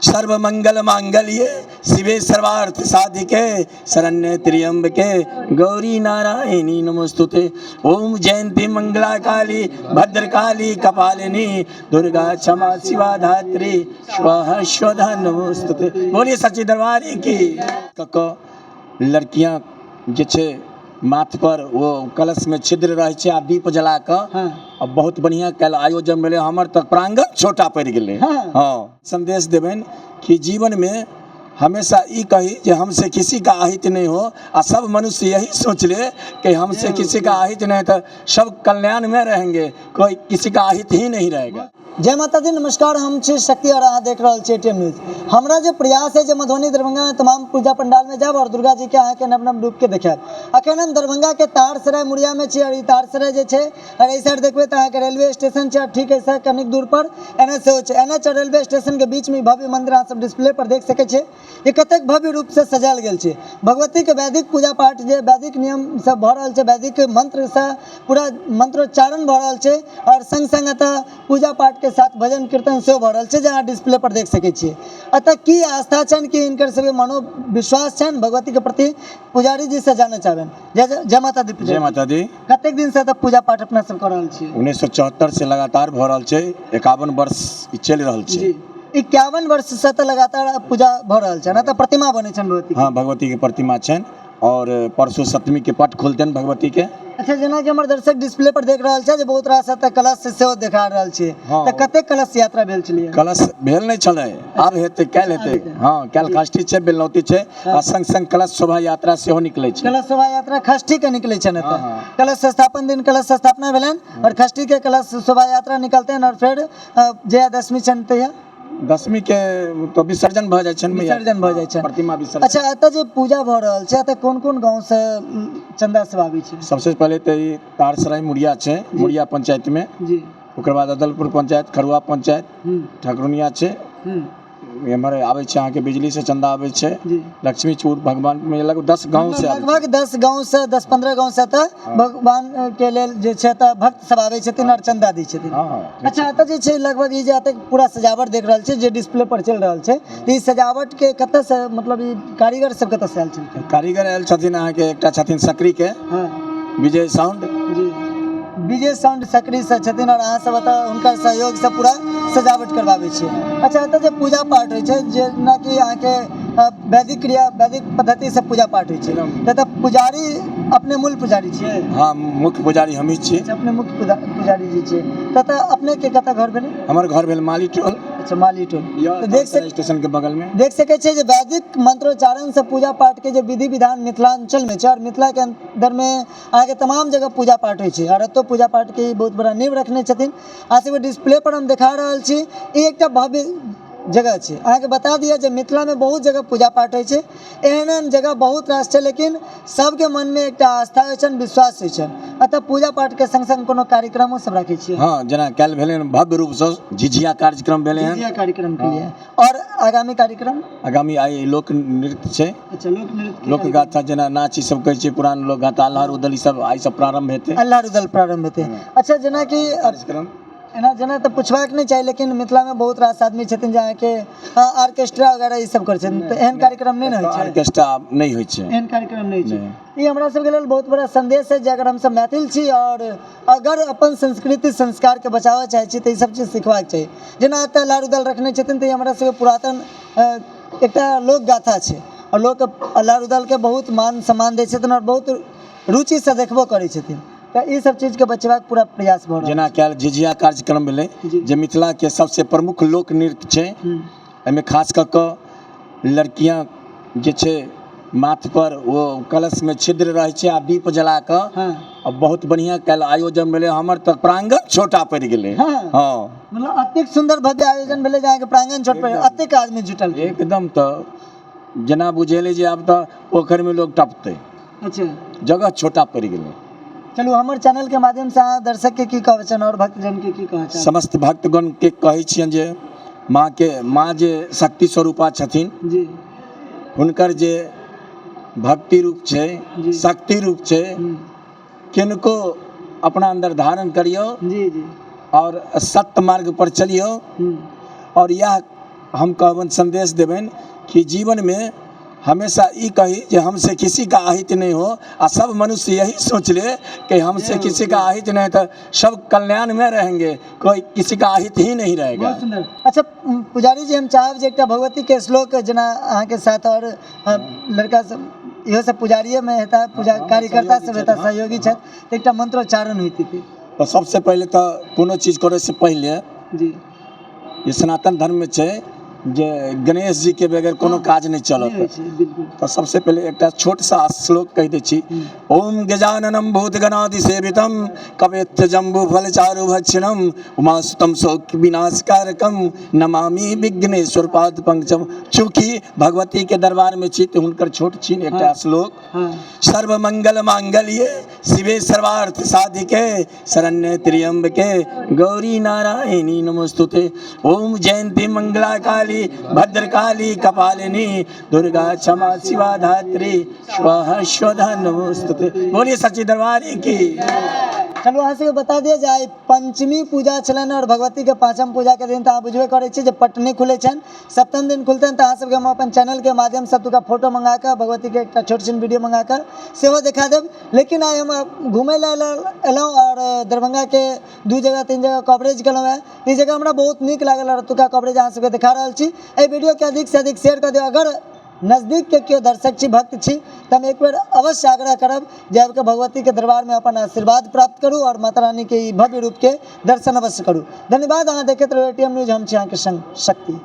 सर्व मंगल मांगल्ये शिवे सर्वार्थ साधिके शरण्ये त्र्यंबके गौरी नारायणी नमोस्तुते। ओम जयंती मंगला काली भद्रकाली कपालिनी दुर्गा क्षमा शिवा धात्री स्वाहा स्वधा नमोस्तुते। बोलिए सच्ची दरबार की। लड़कियां जे छे माथ पर वो कलश में छिद्र रहे छे आ दीप जला कर अब बहुत बढ़िया कल आयोजन मिले हमर तक प्रांगण छोटा पड़ गए। हाँ संदेश देवेन कि जीवन में हमेशा ई कही कि हमसे किसी का अहित नहीं हो और सब मनुष्य यही सोच ले कि हमसे किसी का अहित नहीं तो सब कल्याण में रहेंगे, कोई किसी का अहित ही नहीं रहेगा। जय माता दी, नमस्कार। हम छी शक्ति और अहाँ देख रहे एटीएम न्यूज। हमारा जो प्रयास है जो मधुबनी दरभंगा में तमाम पूजा पंडाल में जाब और दुर्गा जी के अहाँ के नव नव रूप के देखाब। अखन हम दरभंगा के तारसराय मुड़िया में छी और ई तारसराय जे छे और एहि साइड देखबे तो अहाँ के रेलवे स्टेशन छे, ठीक ऐसा कनिक दूर पर एनएच हो छे। एनएच और रेलवे स्टेशन के बीच में भव्य मंदिर अहाँ सब डिस्प्ले पर देख सके छे। ये कतेक भव्य रूप से सजायल गेल छे। भगवती के वैदिक पूजा पाठ जे वैदिक नियम सब भ रहल छे, वैदिक मंत्र से पूरा मंत्रोच्चारण भ रहल छे और संग संग अतः पूजा पाठ के साथ भजन कीर्तन से भरल छे जहाँ डिस्प्ले पर देख सके छिए। अतः की आस्था छन कि इनकर सब मनोविश्वास छन भगवती के प्रति। पुजारी जी से जानना चाहबेन। जय माता दी। जय माता दी। कतेक दिन से तब पूजा पाठ अपना सब कर रहल छिए? 1974 से लगातार भ रहल छे, 51 वर्ष चल रहल छे। 51 वर्ष से तो लगातार पूजा भ रहल छे ना। तो प्रतिमा बने छन भगवती के? हाँ भगवती के प्रतिमा छन और परसों सप्तमी के पट खोलतन भगवती के। अच्छा, जना कि हमर दर्शक डिस्प्ले पर देख रहल छे जे बहुत रास कलश सेहो देखा रहल छे। त कते कलश यात्रा भेल छलिए? कलश भेल नहीं छले, आब हेते काल हेते। हां काल खष्टी छे, बेलनौती छे आ संग संग कलश शोभा यात्रा सेहो निकले छे। कलश शोभा यात्रा खष्टी के निकले छे न। त कलश स्थापन दिन कलश स्थापना भेलन और खष्टी के कलश शोभा यात्रा निकलते और फिर जयादशमी छनते। दशमी के तो विसर्जन भ जाय छन, विसर्जन भ जाय छन प्रतिमा विसर्जन। अच्छा, अत जे पूजा भ रहल छे त कोन कोन गांव से चंदा सब आबै छे? सबसे पहले तो ये तारसराय मुड़िया छे, मुड़िया पंचायत में जी। ओकर बाद अदलपुर पंचायत, खरुआ पंचायत, ठकुरनिया छे। हमारे आवे छे अहाँ के बिजली से चंदा आवे छे। लक्ष्मी चूर भगवान में लगभग 10 गांव से, लगभग 10 गांव से 10-15 गांव से त भगवान के लेल जे छे त भक्त सब आवे छथिन और चंदा दै छथिन। अच्छा, त जे छे लगभग ई जे पूरा सजावट देख रहल छे जे डिस्प्ले पर चल रहल छे, ई सजावट के कत से मतलब ई कारीगर सब कत से आयल छथिन? कारीगर आयल छथिन अहाँ के एकटा छथिन सकरी के, विजय साउंड जी। विजय साउंड सकरी से छथिन और अहाँ सब हुनकर सहयोग से पूरा सजावट करवावे छे। अच्छा, एतऽ जे पूजा पाठ होइ छै जेना कि अहाँ के वैदिक क्रिया वैदिक पद्धति से पूजा पाठ होइ छै, त पुजारी अपने मूल पुजारी छियै? हाँ मुख्य पुजारी हम ही छियै। अपने मुख्य पुजारी जी छियै। त अपने के कतऽ घर भेलै? हमर घर भेल माली टोल। अच्छा, माली टोल। तो देख सके स्टेशन के बगल में देख सके छे जे वैदिक मंत्रोच्चारण से पूजा पाठ के जो विधि विधान मिथिलांचल में छे और मिथिला के अंदर में आगे तमाम जगह पूजा पाठ होइ छे और तो पूजा पाठ के बहुत बड़ा नींव रखने छथिन। आज से डिस्प्ले पर हम दिखा रहल छी ई एकटा भव्य जगह छे। अहाँ के बता दिया जे मिथिला में बहुत जगह पूजा पाठ होइ छे, एहन जगह बहुत रास छे, लेकिन सबके मन में एकटा आस्था होइ छन, विश्वास होइ छन। अतः पूजा पाठ के संग संग कोनो कार्यक्रमो सब राखै छियै? हाँ, जना काल भेले भव्य रूप से झिझिया कार्यक्रम भेले हैं। झिझिया कार्यक्रम के लिए और आगामी कार्यक्रम आगामी आई लोक नृत्य छे। अच्छा, लोक नृत्य, लोक गाथा जना नाच सब कहै छे, पुरान लोक गाथा अल्लाह रुदल ई सब आई सब प्रारंभ हेते। अल्लाह रुदल प्रारंभ हेते। अच्छा, जना कि कार्यक्रम एना जना तो पूछबाक नहीं चाहिए, लेकिन मिथिला में बहुत रास आदमी छथिन जहाँ के ऑर्केस्ट्रा वगैरह ई सब कर छथिन, तो एहन कार्यक्रम नहीं होइ छै? ऑर्केस्ट्रा नहीं होइ छै, एहन कार्यक्रम नहीं छै। ई हमरा सब के लेल बहुत बड़ा संदेश है जे अगर हम सब मैथिल छी और अगर अपन संस्कृति संस्कार के बचावे चाहे छी तो ई सब चीज सिखबाक चाहिए। जना एतऽ लारूदल रखने छथिन तो हमरा सब पुरातन एकटा लोक गाथा छै और लोक लारूदल के बहुत मान सम्मान दै छथिन और बहुत रुचि से देखबो करै छथिन। ई सब चीज के बचवा पूरा प्रयास भ रहल। जना काल झिझिया कार्यक्रम भेले जे मिथिला के सबसे प्रमुख लोक नृत्य छे। एमे खास क लड़कियां जे छे माथ पर वो कलश में छिद्र रहे छे आ दीप जला क अब बहुत बढ़िया काल आयोजन भेले। हमर तक प्रांगण छोटा पड़ गेले। हां, मतलब अत्यंत सुंदर भव्य आयोजन भेले जहाँ के प्रांगण छोट पड़, अत्यंत आदमी जुटल एकदम। तो जना बुझेले जे अब तो पोखर में लोग टपते। अच्छा, जगह छोटा पड़ गेले। चलू, हमर चैनल के माध्यम से दर्शक के की कहै छन और भक्तजन के की कहै छन? समस्त भक्तगण के कहै छियन जे माँ जे शक्ति स्वरूपा छथिन जी, हुनकर जे भक्ति रूप छे, शक्ति रूप छे, किनको अपना अंदर धारण करियो जी जी और सत्य मार्ग पर चलियो और यह हम कहबन संदेश देबन कि जीवन में हमेशा ई कही कि हमसे किसी का अहित नहीं हो, और सब मनुष्य यही सोच ले कि हमसे किसी का अहित नहीं, तो सब कल्याण में रहेंगे, कोई किसी का अहित ही नहीं रहेगा। बहुत सुंदर। अच्छा पुजारी जी, हम चाहब जे एकटा भगवती के श्लोक जना अहाँ के साथ और लड़का सब इहो सब पुजारिये में हेता, पूजा कार्यकर्ता सब हेता, सहयोगी छथि, तो एकटा मंत्रोच्चारण होती थी। तो सबसे पहले तो कोनो चीज करे से पहले जी ये सनातन धर्म में छे जे गणेश जी के बगैर कोनो काज नहीं चलत। बिल्कुल। तो सबसे पहले एक छोट सा श्लोक कह दै छी। ओम गजाननम भूतगणादि सेवितम कवेत्थ जम्बू फलचारु भक्षणम उमासुतम शोक विनाशकारकम नमामि विघ्नेश्वर पाद पंकजम। चूँकि भगवती के दरबार में छी तो हुनकर छोट छीन एक श्लोक। सर्व मंगल मांगल्ये शिवे सर्वार्थ साधिके शरण्ये त्र्यंबके गौरी नारायणी नमोस्तुते। ओम जयंती मंगला काली भद्रकाली कपालिनी दुर्गा क्षमा शिवा धात्री स्वाहा स्वधा नमोस्तुते। बोलिए सच्ची दरबारी की। चलो अहाँ सबके बता दिया जाए, पंचमी पूजा छलन और भगवती के पाँचम पूजा के दिन तो अहाँ बुझबे करे छी जे पटनी खुले छन, सप्तम दिन खुलते हैं। तो अहाँ सबके हम अपन चैनल के माध्यम से तुका फोटो मंगा कर भगवती के एक छोट छिन वीडियो मंगा कर सेहो दिखा देव। लेकिन आइ हम घूमे ला एलहुँ और दरभंगा के 2 जगह 3 जगह कवरेज केलहुँ है। ई जगह हमरा बहुत नीक लागल और तुका कवरेज अहाँ सबके दिखा रहल छी। एहि वीडियो के अधिक से अधिक शेयर कर दियो। अगर नजदीक के क्यों दर्शक छी, भक्त छी, तो हम एक बेर अवश्य आग्रह करब जे आबि के भगवती के दरबार में अपन आशीर्वाद प्राप्त करूँ और माता रानी के भव्य रूप के दर्शन अवश्य करूँ। धन्यवाद। अहाँ देखैत रहू एटीएम न्यूज, हम छी अहाँ के संग शक्ति।